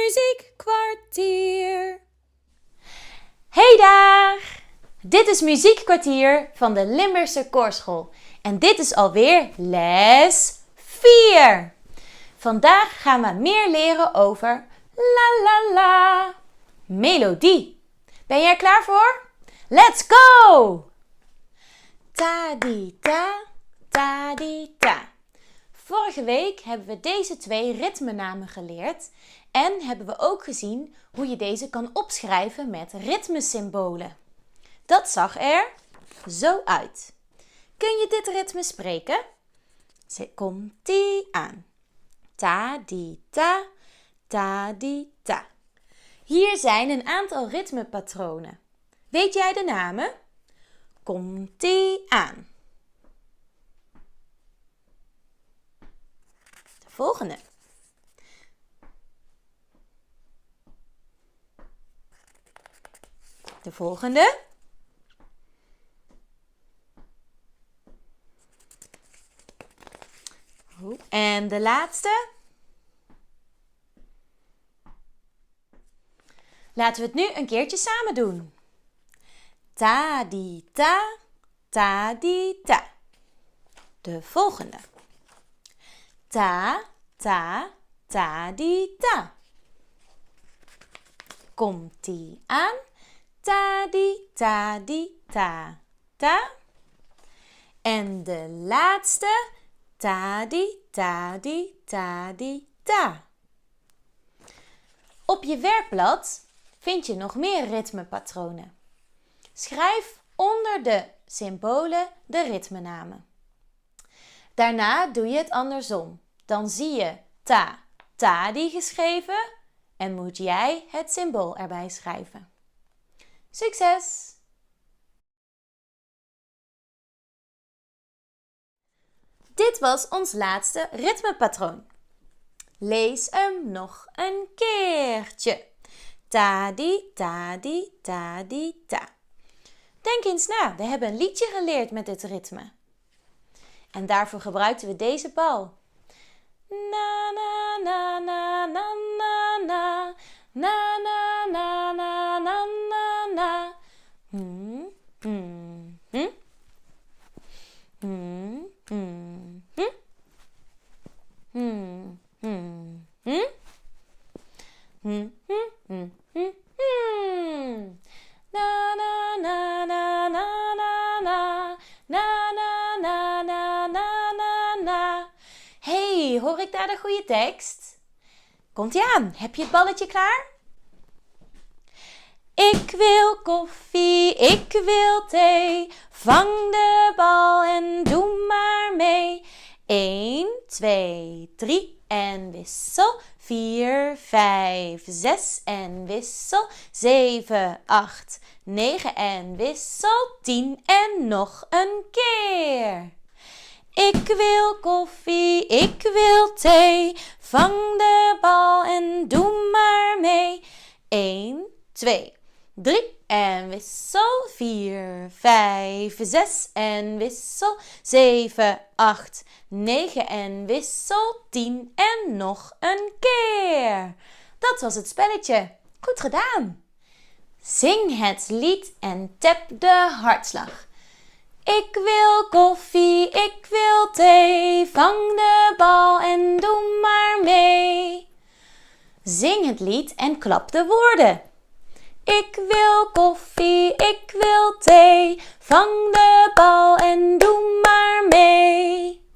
Muziekkwartier. Hey daar! Dit is Muziekkwartier van de Limburgse Koorschool. En dit is alweer les 4. Vandaag gaan we meer leren over la la la. Melodie. Ben jij er klaar voor? Let's go! Ta-di-ta, ta-di-ta. Vorige week hebben we deze 2 ritmenamen geleerd en hebben we ook gezien hoe je deze kan opschrijven met ritmesymbolen. Dat zag er zo uit. Kun je dit ritme spreken? Komt-ie aan. Ta-di-ta, ta-di-ta. Hier zijn een aantal ritmepatronen. Weet jij de namen? Komt-ie aan. De volgende. De volgende. En de laatste. Laten we het nu een keertje samen doen. Ta-di-ta, ta-di-ta. De volgende. Ta, ta, ta-di-ta. Komt-ie aan. Ta-di-ta-di-ta, ta. En de laatste. Ta-di-ta-di-ta-di-ta. Op je werkblad vind je nog meer ritmepatronen. Schrijf onder de symbolen de ritmenamen. Daarna doe je het andersom. Dan zie je ta, ta-di geschreven en moet jij het symbool erbij schrijven. Succes! Dit was ons laatste ritmepatroon. Lees hem nog een keertje. Ta-di, ta-di, ta-di, ta. Denk eens na, we hebben een liedje geleerd met dit ritme. En daarvoor gebruikten we deze bal. Na na na na na na na na na na na na na na. Na na na na na na na na na na na na na na. Hey, hoor ik daar de goede tekst? Komt-ie aan, heb je het balletje klaar? Ik wil koffie, ik wil thee, vang de bal en doe maar mee. 1, 2, 3 en wissel. 4, 5, 6 en wissel. 7, 8, 9 en wissel. 10 en nog een keer. Ik wil koffie, ik wil thee, vang de bal en doe maar mee. 1, 2, 3 en wissel. 4, 5, 6 en wissel. 7, 8, 9 en wissel. 10 en nog een keer. Dat was het spelletje. Goed gedaan. Zing het lied en tap de hartslag. Ik wil koffie, ik wil thee, vang de bal en doe maar mee. Zing het lied en klap de woorden. Ik wil koffie, ik wil thee, vang de bal en doe maar mee.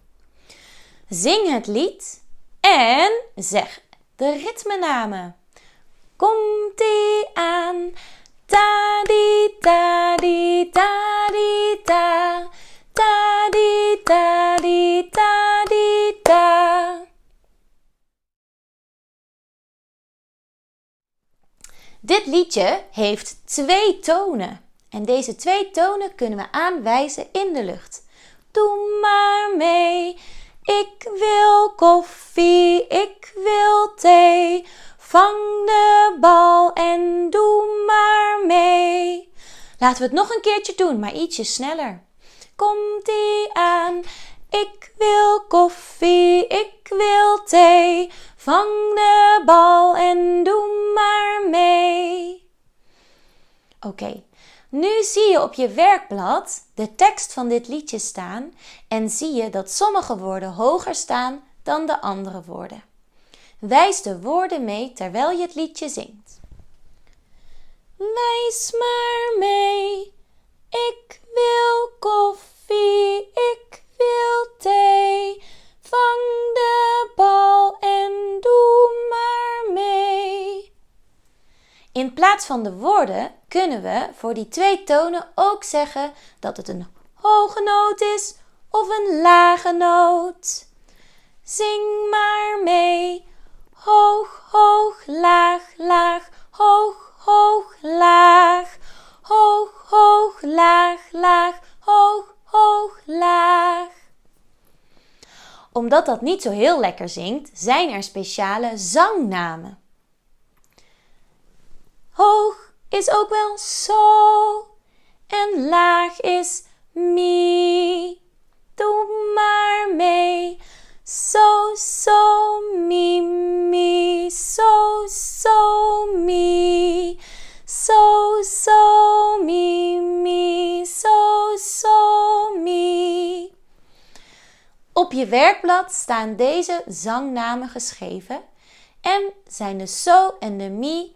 Zing het lied en zeg de ritmenamen. Komt-ie aan. Ta-di-ta-di-ta-di-ta. Ta-di-ta-di-ta-di-ta. Dit liedje heeft 2 tonen. En deze 2 tonen kunnen we aanwijzen in de lucht. Doe maar mee. Ik wil koffie, ik wil thee. Vang de bal en doe maar mee. Laten we het nog een keertje doen, maar ietsje sneller. Komt-ie aan. Ik wil koffie, ik wil thee. Vang de bal en doe Oké. Nu zie je op je werkblad de tekst van dit liedje staan en zie je dat sommige woorden hoger staan dan de andere woorden. Wijs de woorden mee terwijl je het liedje zingt. Wijs maar mee, ik wil koffie, ik wil thee. Vang de bal en doe maar mee. In plaats van de woorden kunnen we voor die 2 tonen ook zeggen dat het een hoge noot is of een lage noot. Zing maar mee. Hoog, hoog, laag, laag, hoog, hoog, laag. Hoog, hoog, laag, laag, hoog, hoog, laag. Omdat dat niet zo heel lekker zingt, zijn er speciale zangnamen. Hoog is ook wel so en laag is mi. Doe maar mee. So, so, mi, mi. So, so, mi. So, so, mi, mi. So, so, mi. Op je werkblad staan deze zangnamen geschreven en zijn de so en de mi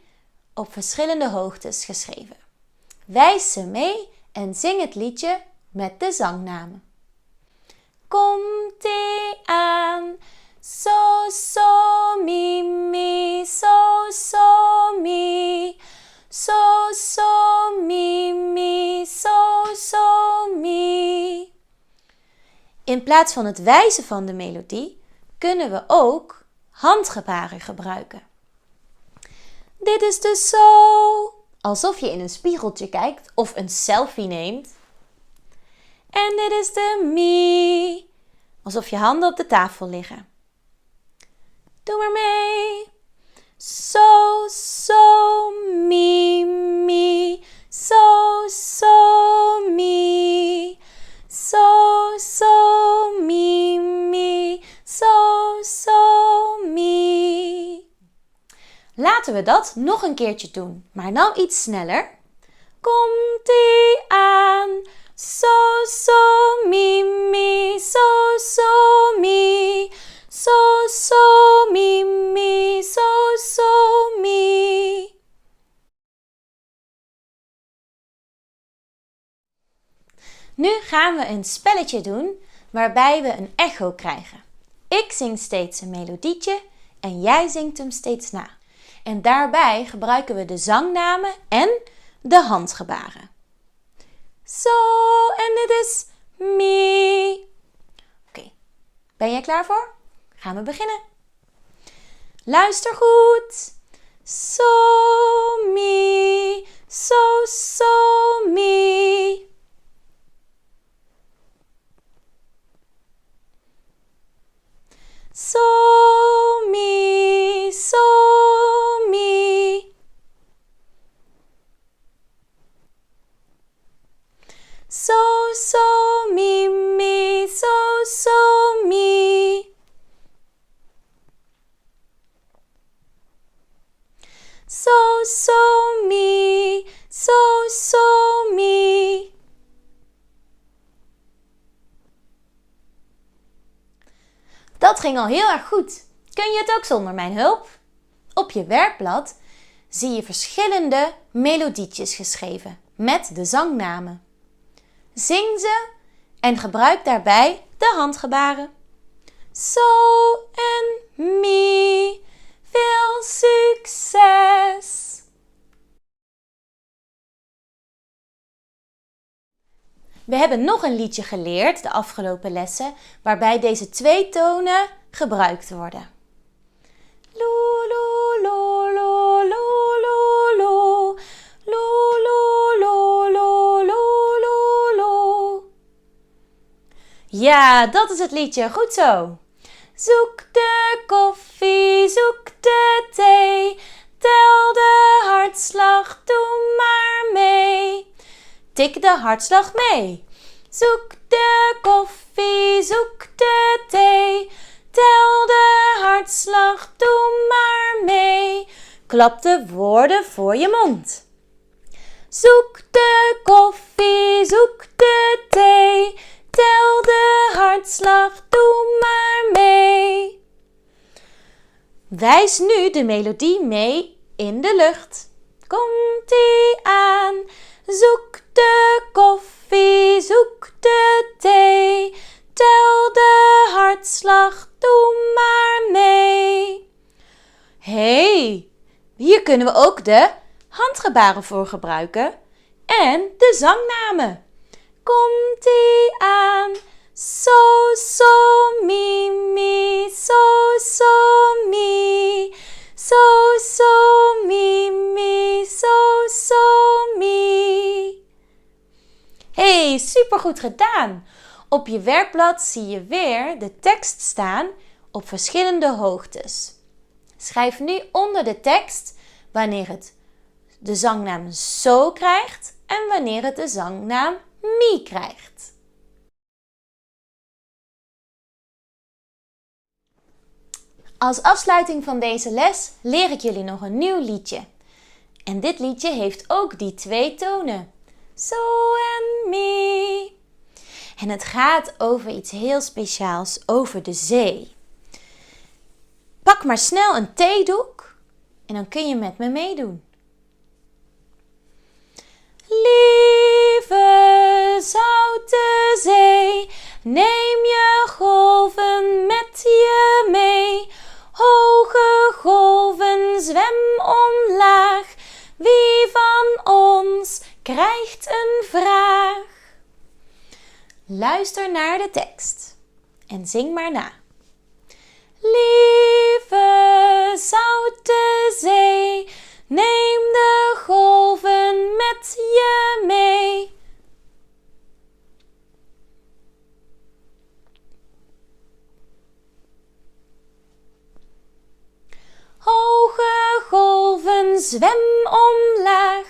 op verschillende hoogtes geschreven. Wijs ze mee en zing het liedje met de zangnamen. Komt-ie aan, so, so, mi, mi, so, so, mi. So, so, mi, mi, so, so, mi. In plaats van het wijzen van de melodie kunnen we ook handgebaren gebruiken. Dit is de so, alsof je in een spiegeltje kijkt of een selfie neemt. En dit is de mi, alsof je handen op de tafel liggen. Doe maar mee. So, so, mi, mi. So, so, mi. So, so, mi, mi. So, so, mi. Laten we dat nog een keertje doen, maar nou iets sneller. Komt-ie aan. So, so, mi, mi. So, so, mi. So, so, mi, mi. So, so, mi. Nu gaan we een spelletje doen waarbij we een echo krijgen. Ik zing steeds een melodietje en jij zingt hem steeds na. En daarbij gebruiken we de zangnamen en de handgebaren. Zo, en dit is mi. Oké, ben jij klaar voor? Gaan we beginnen. Luister goed. So, mi. So, so, mi. So, mi. So, mi. So, so, mi, mi. So, so, mi. So, so, mi. So, so, mi. Dat ging al heel erg goed. Kun je het ook zonder mijn hulp? Op je werkblad zie je verschillende melodietjes geschreven met de zangnamen. Zing ze en gebruik daarbij de handgebaren. So en mi. Veel succes! We hebben nog een liedje geleerd de afgelopen lessen waarbij deze 2 tonen gebruikt worden. Lo, lo, lo, lo, lo, lo, lo. Lo, lo, lo, lo, lo, lo, lo. Ja, dat is het liedje. Goed zo. Zoek de koffie, zoek de thee. Tel de hartslag, doe maar mee. Tik de hartslag mee. Zoek de koffie, zoek de thee. Tel de hartslag, doe maar mee. Klap de woorden voor je mond. Zoek de koffie, zoek de thee. Tel de hartslag, doe maar mee. Wijs nu de melodie mee in de lucht. Komt-ie aan. Zoek de koffie, zoek de thee. Tel de hartslag, doe maar mee. Hey, hier kunnen we ook de handgebaren voor gebruiken en de zangnamen. Komt-ie aan. So, so, mi, mi, so, so, mi. So, so, mi, mi, so, so, mi. Hey, supergoed gedaan! Op je werkblad zie je weer de tekst staan op verschillende hoogtes. Schrijf nu onder de tekst wanneer het de zangnaam so krijgt en wanneer het de zangnaam mi krijgt. Als afsluiting van deze les leer ik jullie nog een nieuw liedje. En dit liedje heeft ook die 2 tonen. So en mi. En het gaat over iets heel speciaals, over de zee. Pak maar snel een theedoek en dan kun je met me meedoen. Lieve zoute zee, neem je golven met je mee. Hoge golven, zwem omlaag. Wie van ons krijgt een vraag? Luister naar de tekst en zing maar na. Lieve zoute zee, neem de golven met je mee. Hoge golven, zwem omlaag.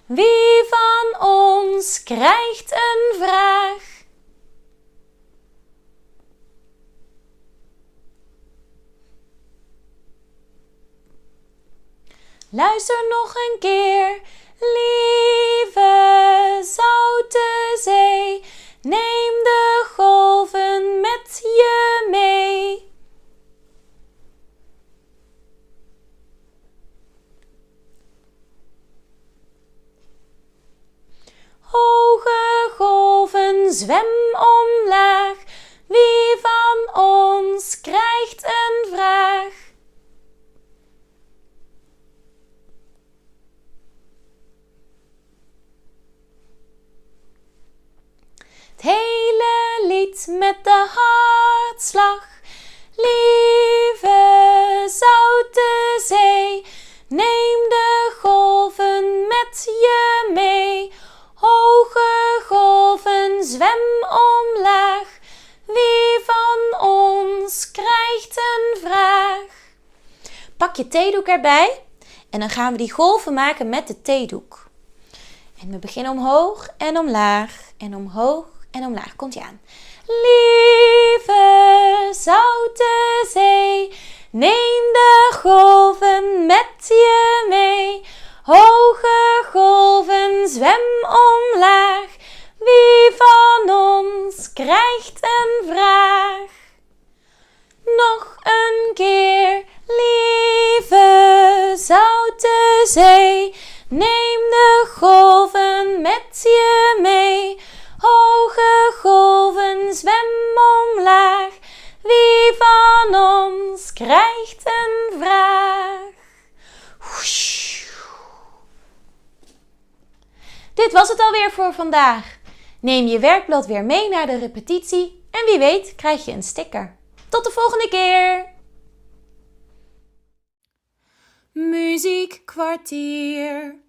Wie van ons krijgt een vraag? Luister nog een keer. Lieve zoute zee, neem de golven met je mee. Hoge golven, zwem omlaag. Wie van ons krijgt een vraag? Het hele lied met de hartslag. Lieve zoute zee, neem de golven met je mee. Hoge golven, zwem omlaag. Wie van ons krijgt een vraag? Pak je theedoek erbij en dan gaan we die golven maken met de theedoek. En we beginnen omhoog en omlaag en omhoog en omlaag. Komt ie aan. Lieve zoute zee, neem de golven met je mee. Hoge golven, zwem omlaag. Wie van ons krijgt een vraag? Nog een keer. Lieve zoute zee, neem de golven met je mee. Hoge golven, zwem omlaag. Wie van ons krijgt een vraag? Dit was het alweer voor vandaag. Neem je werkblad weer mee naar de repetitie en wie weet krijg je een sticker. Tot de volgende keer! Muziekkwartier.